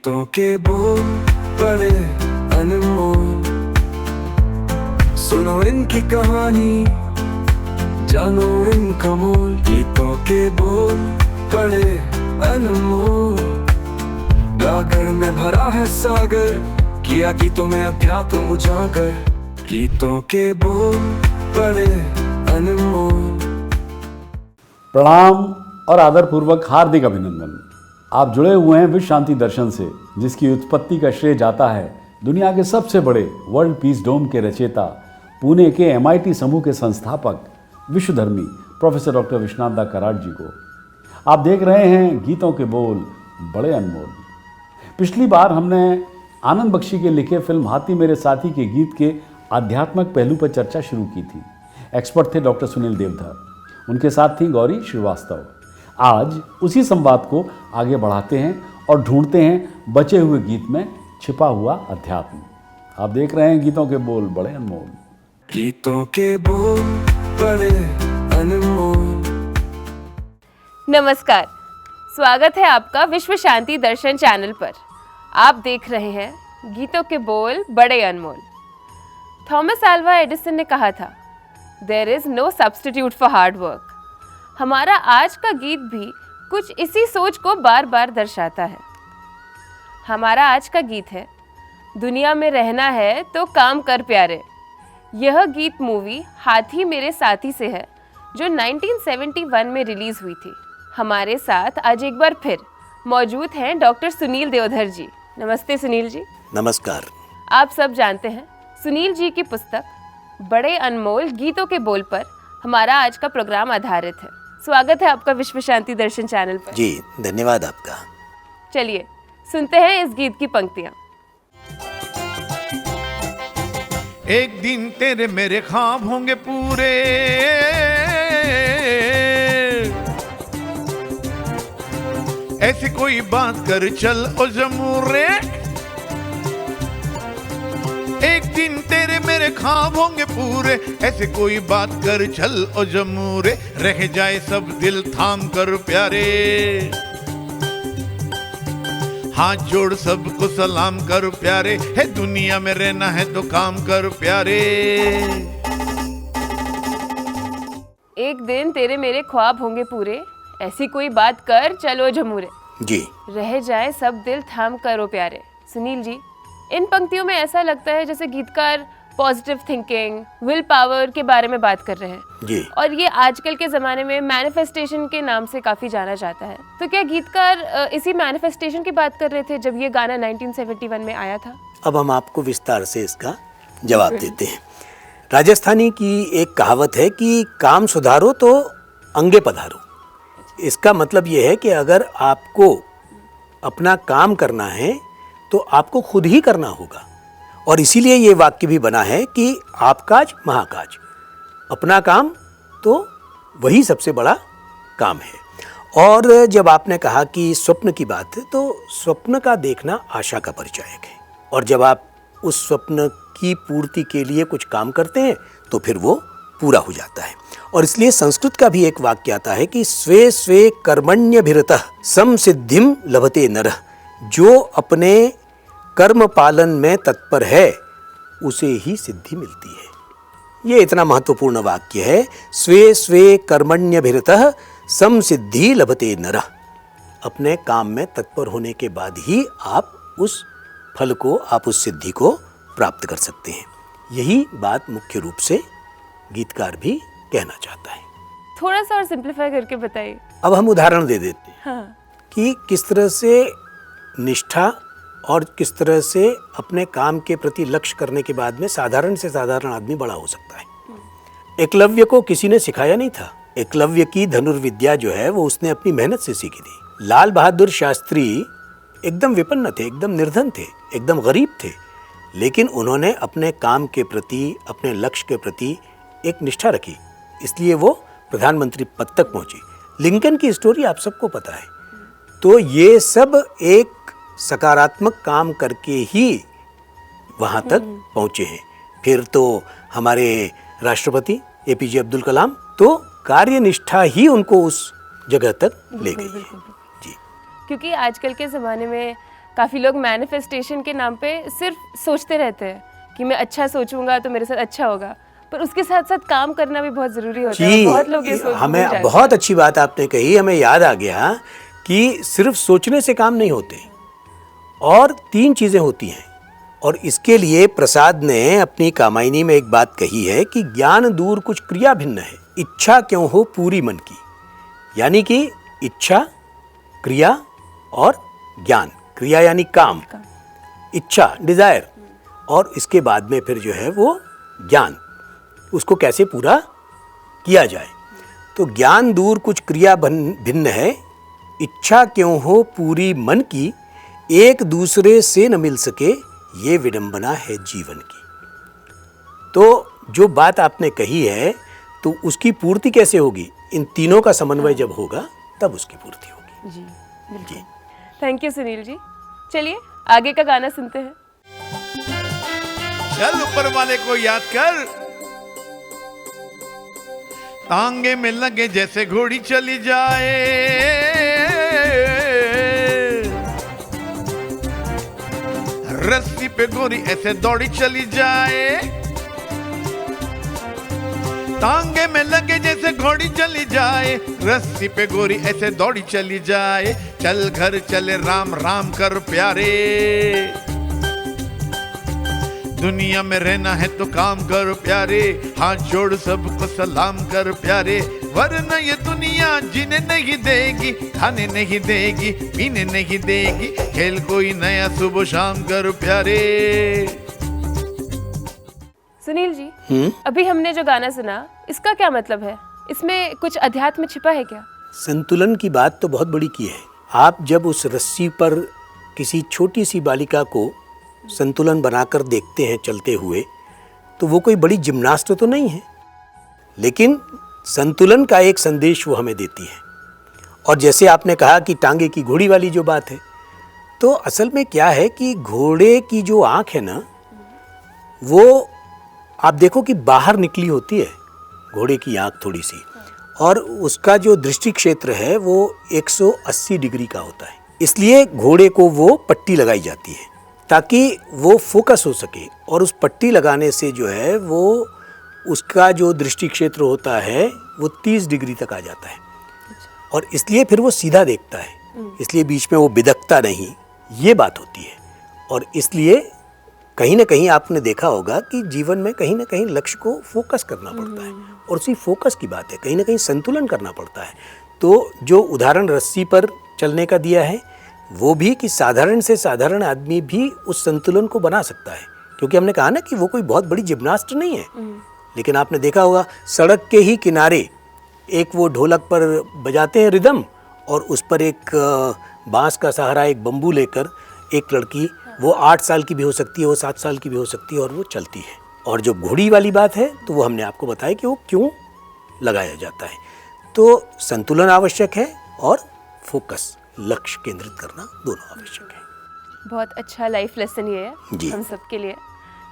गीतों के बोल बड़े अनमोल, सुनो इनकी कहानी, जानो इनका मोल। गीतों के बोल बड़े अनमोल, गागर में भरा है सागर, किया गीतों में अध्यात्म उजागर। गीतों के बोल बड़े अनमोल। प्रणाम और आदरपूर्वक हार्दिक अभिनंदन। आप जुड़े हुए हैं विश्व शांति दर्शन से, जिसकी उत्पत्ति का श्रेय जाता है दुनिया के सबसे बड़े वर्ल्ड पीस डोम के रचयिता, पुणे के MIT समूह के संस्थापक, विश्वधर्मी प्रोफेसर डॉक्टर विश्वनाथ दा कराड जी को। आप देख रहे हैं गीतों के बोल बड़े अनमोल। पिछली बार हमने आनंद बख्शी के लिखे फिल्म हाथी मेरे साथी के गीत के आध्यात्मिक पहलू पर चर्चा शुरू की थी। एक्सपर्ट थे डॉक्टर सुनील देवधर, उनके साथ थी गौरी श्रीवास्तव। आज उसी संवाद को आगे बढ़ाते हैं और ढूंढते हैं बचे हुए गीत में छिपा हुआ अध्यात्म। आप देख रहे हैं गीतों के बोल बड़े अनमोल। गीतों के बोल बड़े अनमोल। नमस्कार, स्वागत है आपका विश्व शांति दर्शन चैनल पर। आप देख रहे हैं गीतों के बोल बड़े अनमोल। थॉमस अल्वा एडिसन ने कहा था, there is no substitute for hard work. हमारा आज का गीत भी कुछ इसी सोच को बार बार दर्शाता है। हमारा आज का गीत है, दुनिया में रहना है तो काम कर प्यारे। यह गीत मूवी हाथी मेरे साथी से है, जो 1971 में रिलीज हुई थी। हमारे साथ आज एक बार फिर मौजूद हैं डॉक्टर सुनील देवधर जी। नमस्ते सुनील जी। नमस्कार। आप सब जानते हैं, सुनील जी की पुस्तक बड़े अनमोल गीतों के बोल पर हमारा आज का प्रोग्राम आधारित है। स्वागत है आपका विश्व शांति दर्शन चैनल पर। जी धन्यवाद आपका। चलिए सुनते हैं इस गीत की पंक्तियां। एक दिन तेरे मेरे ख्वाब होंगे पूरे, ऐसी कोई बात कर चल ओ जमूरे। एक दिन तेरे मेरे ख्वाब होंगे पूरे, ऐसे कोई बात कर चल ओ जमूरे। रह जाए सब दिल थाम कर प्यारे, हाथ जोड़ सबको सलाम कर प्यारे। है दुनिया में रहना है तो काम कर प्यारे। एक दिन तेरे मेरे ख्वाब होंगे पूरे, ऐसी कोई बात कर चलो जमूरे। जी। रह जाए सब दिल थाम करो प्यारे। सुनील जी, इन पंक्तियों में ऐसा लगता है जैसे गीतकार पॉजिटिव थिंकिंग, विल पावर के बारे में बात कर रहे हैं। जी। और ये आजकल के ज़माने में मैनिफेस्टेशन के नाम से काफ़ी जाना जाता है। तो क्या गीतकार इसी मैनिफेस्टेशन की बात कर रहे थे जब ये गाना 1971 में आया था? अब हम आपको विस्तार से इसका जवाब देते हैं। राजस्थानी की एक कहावत है कि काम सुधारो तो अंगे पधारो। इसका मतलब ये है कि अगर आपको अपना काम करना है तो आपको खुद ही करना होगा। और इसीलिए ये वाक्य भी बना है कि आपकाज महाकाज। अपना काम तो वही सबसे बड़ा काम है। और जब आपने कहा कि स्वप्न की बात है, तो स्वप्न का देखना आशा का परिचायक है। और जब आप उस स्वप्न की पूर्ति के लिए कुछ काम करते हैं तो फिर वो पूरा हो जाता है। और इसलिए संस्कृत का भी एक वाक्य आता है कि स्वे स्वे कर्मण्यभिरतः समसिद्धिम लभते नरः। जो अपने कर्म पालन में तत्पर है उसे ही सिद्धि मिलती है। ये इतना महत्वपूर्ण वाक्य है। स्वे स्वे कर्मण्यभिरतः समसिद्धि लभते नरः। अपने काम में तत्पर होने के बाद ही आप उस फल को, आप उस सिद्धि को प्राप्त कर सकते हैं। यही बात मुख्य रूप से गीतकार भी कहना चाहता है। थोड़ा सा और सिंप्लीफाई करके बताइए। अब हम उदाहरण दे देते हैं। हाँ। कि किस तरह से निष्ठा और किस तरह से अपने काम के प्रति लक्ष्य करने के बाद में साधारण से साधारण आदमी बड़ा हो सकता है। एकलव्य को किसी ने सिखाया नहीं था। एकलव्य की धनुर्विद्या जो है वो उसने अपनी मेहनत से सीखी थी। लाल बहादुर शास्त्री एकदम विपन्न थे, एकदम निर्धन थे, एकदम गरीब थे, लेकिन उन्होंने अपने काम के प्रति, अपने लक्ष्य के प्रति एक निष्ठा रखी, इसलिए वो प्रधानमंत्री पद तक पहुंचे। लिंकन की स्टोरी आप सबको पता है। तो ये सब एक सकारात्मक काम करके ही वहाँ तक पहुँचे हैं। फिर तो हमारे राष्ट्रपति APJ अब्दुल कलाम, तो कार्यनिष्ठा ही उनको उस जगह तक ले गई है। जी। क्योंकि आजकल के ज़माने में काफ़ी लोग मैनिफेस्टेशन के नाम पे सिर्फ सोचते रहते हैं कि मैं अच्छा सोचूंगा तो मेरे साथ अच्छा होगा, पर उसके साथ साथ काम करना भी बहुत ज़रूरी होता है। बहुत लोग ये सोच हमें बहुत अच्छी बात आपने कही, हमें याद आ गया कि सिर्फ सोचने से काम नहीं होते और 3 चीज़ें होती हैं। और इसके लिए प्रसाद ने अपनी कामायनी में एक बात कही है कि ज्ञान दूर कुछ क्रिया भिन्न है, इच्छा क्यों हो पूरी मन की। यानी कि इच्छा, क्रिया और ज्ञान। क्रिया यानी काम, इच्छा डिजायर, और इसके बाद में फिर जो है वो ज्ञान, उसको कैसे पूरा किया जाए। तो ज्ञान दूर कुछ क्रिया भिन्न है, इच्छा क्यों हो पूरी मन की, एक दूसरे से न मिल सके ये विडंबना है जीवन की। तो जो बात आपने कही है तो उसकी पूर्ति कैसे होगी? इन तीनों का समन्वय जब होगा तब उसकी पूर्ति होगी। जी बिल्कुल। Thank you Sunil ji. चलिए आगे का गाना सुनते हैं। चल ऊपर वाले को याद कर, तांगे में लगे जैसे घोड़ी चली जाए, रस्सी पे गोरी ऐसे दौड़ी चली जाए। तांगे में लगे जैसे घोड़ी चली जाए, रस्सी पे गोरी ऐसे दौड़ी चली जाए। चल घर चले राम राम कर प्यारे, दुनिया में रहना है तो काम कर प्यारे, हाथ जोड़ सबको सलाम कर प्यारे, वरना ये दुनिया जीने नहीं देगी, खाने नहीं देगी, पीने नहीं देगी। खेल कोई नया सुबह शाम कर प्यारे। सुनील जी, अभी हमने जो गाना सुना इसका क्या मतलब है? इसमें कुछ अध्यात्म छिपा है क्या? संतुलन की बात तो बहुत बड़ी की है। आप जब उस रस्सी पर किसी छोटी सी बालिका को संतुलन बनाकर देखते हैं चलते हुए, तो वो कोई बड़ी जिम्नास्ट तो नहीं है, लेकिन संतुलन का एक संदेश वो हमें देती है। और जैसे आपने कहा कि टांगे की घोड़ी वाली जो बात है, तो असल में क्या है कि घोड़े की जो आँख है ना, वो आप देखो कि बाहर निकली होती है घोड़े की आँख थोड़ी सी, और उसका जो दृष्टि क्षेत्र है वो 180 डिग्री का होता है। इसलिए घोड़े को वो पट्टी लगाई जाती है ताकि वो फोकस हो सके, और उस पट्टी लगाने से जो है वो उसका जो दृष्टि क्षेत्र होता है वो 30 डिग्री तक आ जाता है, और इसलिए फिर वो सीधा देखता है, इसलिए बीच में वो बिदकता नहीं, ये बात होती है। और इसलिए कहीं ना कहीं आपने देखा होगा कि जीवन में कहीं ना कहीं लक्ष्य को फोकस करना पड़ता है, और उसी फोकस की बात है, कहीं ना कहीं संतुलन करना पड़ता है। तो जो उदाहरण रस्सी पर चलने का दिया है वो भी कि साधारण से साधारण आदमी भी उस संतुलन को बना सकता है, क्योंकि हमने कहा ना कि वो कोई बहुत बड़ी जिम्नास्ट नहीं है। लेकिन आपने देखा होगा सड़क के ही किनारे एक वो ढोलक पर बजाते हैं रिदम, और उस पर एक बांस का सहारा, एक बम्बू लेकर एक लड़की, वो 8 साल की भी हो सकती है, वो 7 साल की भी हो सकती है, और वो चलती है। और जो घोड़ी वाली बात है तो वो हमने आपको बताया कि वो क्यों लगाया जाता है। तो संतुलन आवश्यक है और फोकस, लक्ष्य केंद्रित करना दोनों आवश्यक है। बहुत अच्छा लाइफ लेसन ये है जी। हम सब के लिए।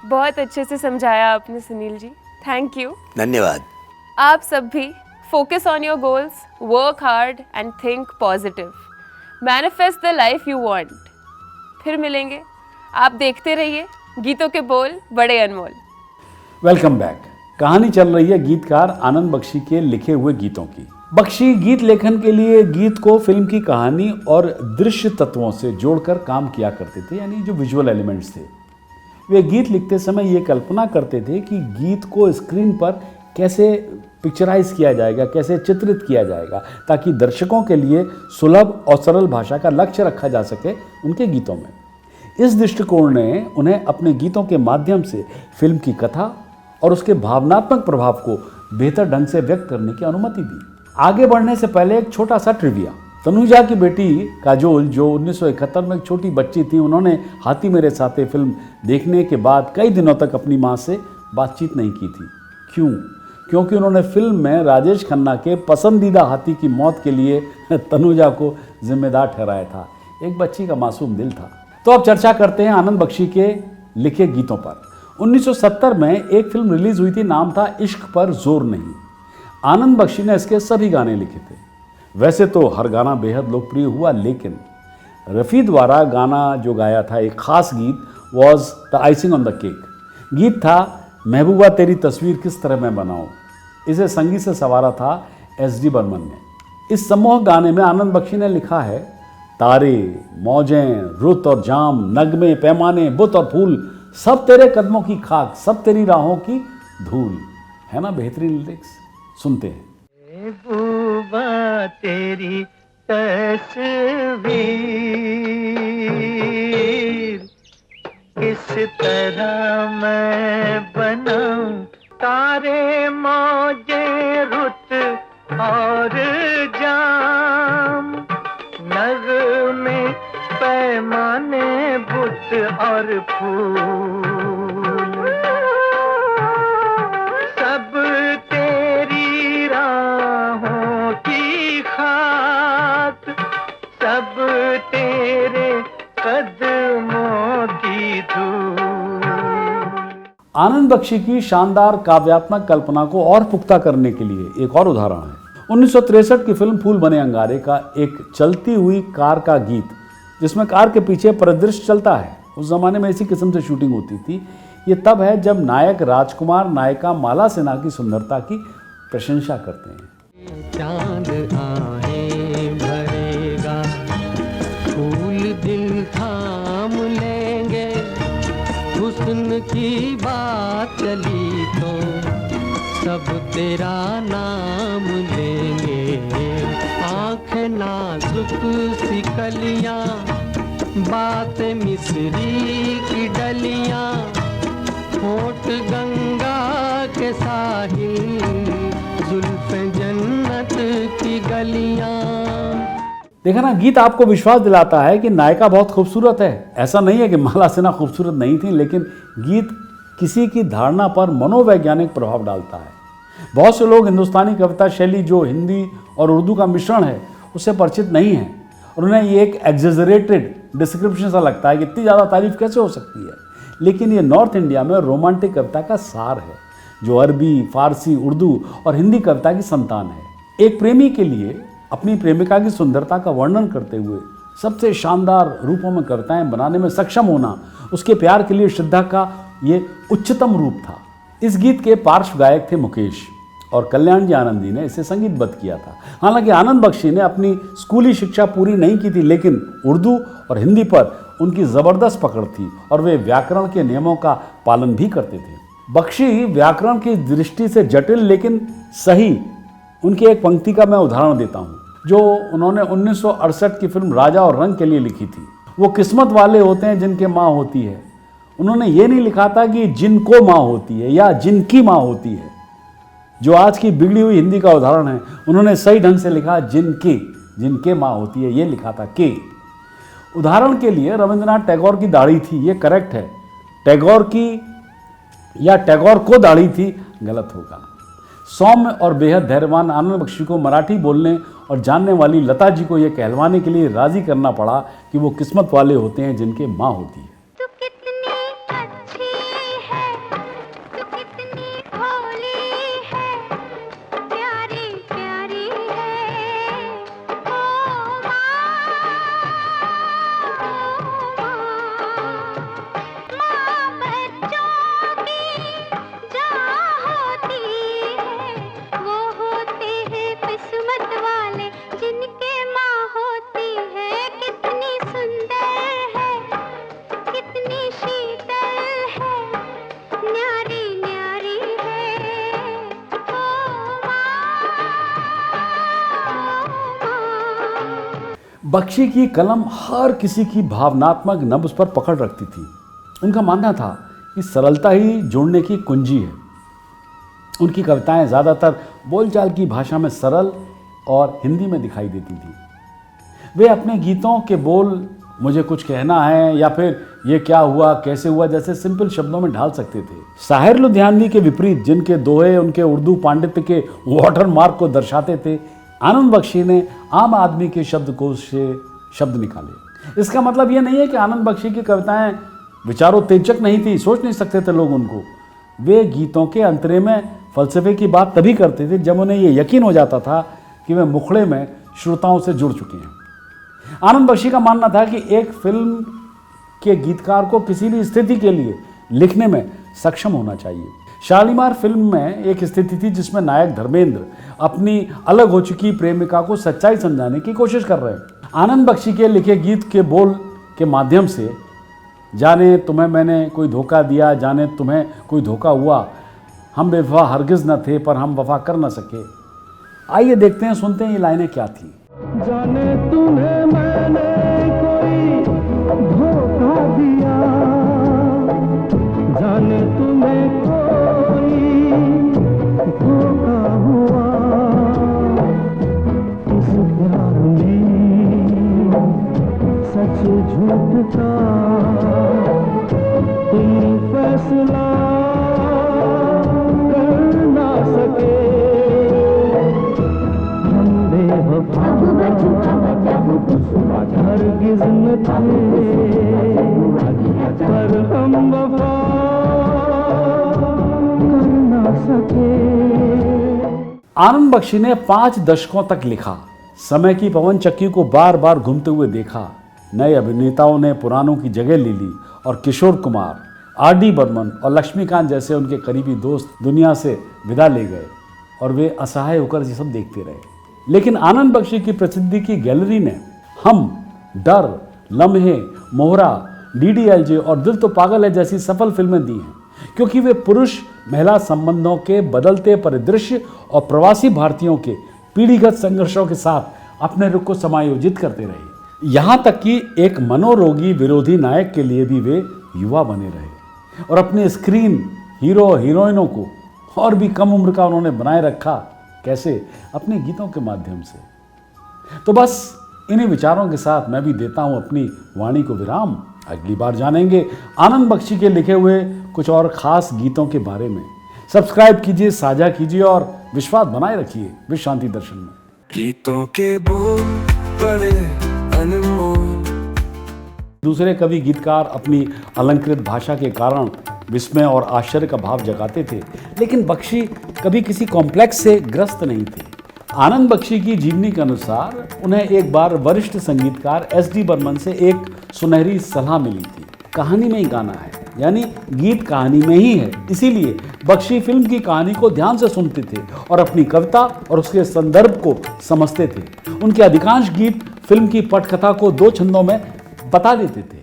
बहुत अच्छे से समझाया आपने सुनील जी, थैंक यू। धन्यवाद। आप सब भी focus on your goals, work hard and think positive, manifest the life you want. फिर मिलेंगे, आप देखते रहिए गीतों के बोल बड़े अनमोल। Welcome back. कहानी चल रही है गीतकार आनंद बख्शी के लिखे हुए गीतों की। बख्शी गीत लेखन के लिए गीत को फिल्म की कहानी और दृश्य तत्वों से जोड़कर काम किया करते थे, यानी जो विजुअल एलिमेंट्स थे। वे गीत लिखते समय ये कल्पना करते थे कि गीत को स्क्रीन पर कैसे पिक्चराइज किया जाएगा, कैसे चित्रित किया जाएगा, ताकि दर्शकों के लिए सुलभ और सरल भाषा का लक्ष्य रखा जा सके उनके गीतों में। इस दृष्टिकोण ने उन्हें अपने गीतों के माध्यम से फिल्म की कथा और उसके भावनात्मक प्रभाव को बेहतर ढंग से व्यक्त करने की अनुमति दी। आगे बढ़ने से पहले एक छोटा सा ट्रिविया। तनुजा की बेटी काजोल, जो 1971 में एक छोटी बच्ची थी, उन्होंने हाथी मेरे साथे फिल्म देखने के बाद कई दिनों तक अपनी मां से बातचीत नहीं की थी। क्यों? क्योंकि उन्होंने फिल्म में राजेश खन्ना के पसंदीदा हाथी की मौत के लिए तनुजा को जिम्मेदार ठहराया था। एक बच्ची का मासूम दिल था। तो अब चर्चा करते हैं आनंद बख्शी के लिखे गीतों पर। 1970 में एक फिल्म रिलीज हुई थी, नाम था इश्क पर जोर नहीं। आनंद बख्शी ने इसके सभी गाने लिखे थे। वैसे तो हर गाना बेहद लोकप्रिय हुआ, लेकिन रफ़ी द्वारा गाना जो गाया था, एक ख़ास गीत, was the icing on the cake. गीत था महबूबा तेरी तस्वीर किस तरह मैं बनाऊं। इसे संगीत से संवारा था एस डी बर्मन ने। इस सम्मोहक गाने में आनंद बख्शी ने लिखा है, तारे, मौजें, रुत और जाम, नगमे, पैमाने, बुत और फूल, सब तेरे कदमों की खाक, सब तेरी राहों की धूल। है ना बेहतरीन लिरिक्स? सुनते हैं। महबूबा तेरी तस्वीर किस तरह मैं बनाऊं, तारे, मौजे, रुत और जाम, नगमे, पैमाने, बुत और फूल, सब तेरी राहों की खाक, सब तेरे कदमों की धूल। आनंद बख्शी की शानदार काव्यात्मक कल्पना को और पुख्ता करने के लिए एक और उदाहरण है 1963 की फिल्म फूल बने अंगारे का एक चलती हुई कार का गीत, जिसमें कार के पीछे परिदृश्य चलता है। उस जमाने में इसी किस्म से शूटिंग होती थी। ये तब है जब नायक राजकुमार नायिका माला सिन्हा की सुंदरता की प्रशंसा करते हैं। चांद आहें भरेगा, फूल दिल थाम लेंगे, हुस्न की बात चली तो सब तेरा नाम लेंगे। आँखें नाजुक सी कलियां, बात मिस्री की डलियां, होठ गंगा के साहिल, जुल्फ़े जन्नत की गलियां। देखा ना, गीत आपको विश्वास दिलाता है कि नायिका बहुत खूबसूरत है। ऐसा नहीं है कि माला सिन्हा खूबसूरत नहीं थी, लेकिन गीत किसी की धारणा पर मनोवैज्ञानिक प्रभाव डालता है। बहुत से लोग हिंदुस्तानी कविता शैली जो हिंदी और उर्दू का मिश्रण है उससे परिचित नहीं हैं और उन्हें ये एक एग्जेजरेटेड डिस्क्रिप्शन सा लगता है कि इतनी ज़्यादा तारीफ कैसे हो सकती है। लेकिन ये नॉर्थ इंडिया में रोमांटिक कविता का सार है, जो अरबी, फारसी, उर्दू और हिंदी कविता की संतान है। एक प्रेमी के लिए अपनी प्रेमिका की सुंदरता का वर्णन करते हुए सबसे शानदार रूपों में कविताएं बनाने में सक्षम होना उसके प्यार के लिए श्रद्धा का ये उच्चतम रूप था। इस गीत के पार्श्व गायक थे मुकेश और कल्याण जी आनंदी ने इसे संगीतबद्ध किया था। हालांकि आनंद बख्शी ने अपनी स्कूली शिक्षा पूरी नहीं की थी, लेकिन उर्दू और हिंदी पर उनकी ज़बरदस्त पकड़ थी और वे व्याकरण के नियमों का पालन भी करते थे। बख्शी व्याकरण की दृष्टि से जटिल लेकिन सही। उनकी एक पंक्ति का मैं उदाहरण देता हूँ जो उन्होंने 1968 की फिल्म राजा और रंग के लिए लिखी थी। वो किस्मत वाले होते हैं जिनके माँ होती है। उन्होंने ये नहीं लिखा था कि जिनको माँ होती है या जिनकी माँ होती है, जो आज की बिगड़ी हुई हिंदी का उदाहरण है। उन्होंने सही ढंग से लिखा जिनके माँ होती है, ये लिखा था के। उदाहरण के लिए रविंद्रनाथ टैगोर की दाढ़ी थी, ये करेक्ट है। टैगोर की या टैगोर को दाढ़ी थी, गलत होगा। सौम्य और बेहद धैर्यवान आनंद बख्शी को मराठी बोलने और जानने वाली लता जी को यह कहलवाने के लिए राजी करना पड़ा कि वो किस्मत वाले होते हैं जिनके माँ होती है। तू कितनी अच्छी है, तू कितनी भोली है, प्यारी प्यारी है, ओ माँ बच्चों की जहाँ होती है, वो होते हैं किस्मत वाले जिनके माँ होती है। कितनी सुंदर है, कितनी शीतल है, न्यारी न्यारी है, ओ माँ। बख्शी की कलम हर किसी की भावनात्मक नब्ज पर पकड़ रखती थी। उनका मानना था कि सरलता ही जोड़ने की कुंजी है। उनकी कविताएं ज़्यादातर बोलचाल की भाषा में सरल और हिंदी में दिखाई देती थी। वे अपने गीतों के बोल मुझे कुछ कहना है या फिर ये क्या हुआ कैसे हुआ जैसे सिंपल शब्दों में ढाल सकते थे। साहिर लुधियानवी के विपरीत, जिनके दोहे उनके उर्दू पांडित्य के वाटरमार्क को दर्शाते थे, आनंद बख्शी ने आम आदमी के शब्दकोश से शब्द निकाले। इसका मतलब ये नहीं है कि आनंद बख्शी की कविताएं विचारोत्तेजक नहीं थी, सोच नहीं सकते थे लोग उनको। वे गीतों के अंतरे में फलसफे की बात तभी करते थे जब उन्हें ये यकीन हो जाता था कि वे मुखड़े में श्रोताओं से जुड़ चुके हैं। आनंद बख्शी का मानना था कि एक फिल्म के गीतकार को किसी भी स्थिति के लिए लिखने में सक्षम होना चाहिए। शालीमार फिल्म में एक स्थिति थी जिसमें नायक धर्मेंद्र अपनी अलग हो चुकी प्रेमिका को सच्चाई समझाने की कोशिश कर रहे हैं। आनंद बख्शी के लिखे गीत के बोल के माध्यम से जाने तुम्हें मैंने कोई धोखा दिया, जाने तुम्हें कोई धोखा हुआ, हम बेवफा हरगिज न थे पर हम वफा कर न सके। आइए देखते हैं, सुनते हैं ये लाइनें क्या थी। जाने तुम्हें मैंने कोई धोखा दिया, जाने तुम्हें कोई धोखा हुआ, इस प्यार में सच झूठ का तुम फैसला कर ना सके। हरगिज़ न थे पर हम वफा कर ना सके। आनंद बख्शी ने 5 दशकों तक लिखा, समय की पवन चक्की को बार बार घूमते हुए देखा। नए अभिनेताओं ने पुरानों की जगह ले ली और किशोर कुमार, आर.डी. बर्मन और लक्ष्मीकांत जैसे उनके करीबी दोस्त दुनिया से विदा ले गए और वे असहाय होकर ये सब देखते रहे। लेकिन आनंद बख्शी की प्रसिद्धि की गैलरी ने हम, डर, लम्हे, मोहरा, DDLJ और दिल तो पागल है जैसी सफल फिल्में दी हैं, क्योंकि वे पुरुष महिला संबंधों के बदलते परिदृश्य और प्रवासी भारतीयों के पीढ़ीगत संघर्षों के साथ अपने रुख को समायोजित करते रहे। यहाँ तक कि एक मनोरोगी विरोधी नायक के लिए भी वे युवा बने रहे और अपने स्क्रीन हीरो हीरोइनों को और भी कम उम्र का उन्होंने बनाए रखा। कैसे? अपने गीतों के माध्यम से। तो बस इन्हीं विचारों के साथ मैं भी देता हूं अपनी वाणी को विराम। अगली बार जानेंगे आनंद बख्शी के लिखे हुए कुछ और खास गीतों के बारे में। सब्सक्राइब कीजिए, साझा कीजिए और विश्वास बनाए रखिए विश्व शांति दर्शन में। गीतों के बोल बड़े अनमोल। दूसरे कवि गीतकार अपनी अलंकृत भाषा के कारण विस्मय और आश्चर्य का भाव जगाते थे, लेकिन बख्शी कभी किसी कॉम्प्लेक्स से ग्रस्त नहीं थे। आनंद बख्शी की जीवनी के अनुसार उन्हें एक बार वरिष्ठ संगीतकार S.D. बर्मन से एक सुनहरी सलाह मिली थी। कहानी में ही गाना है, यानी गीत कहानी में ही है। इसीलिए बख्शी फिल्म की कहानी को ध्यान से सुनते थे और अपनी कविता और उसके संदर्भ को समझते थे। उनके अधिकांश गीत फिल्म की पटकथा को 2 छंदों में बता देते थे।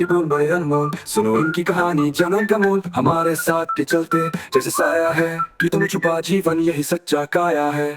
बोल बड़े अनमोल, सुनो इनकी कहानी जनम का मोल। हमारे साथ के चलते जैसे साया है, गीतों में छुपा जीवन यही सच्चा काया है।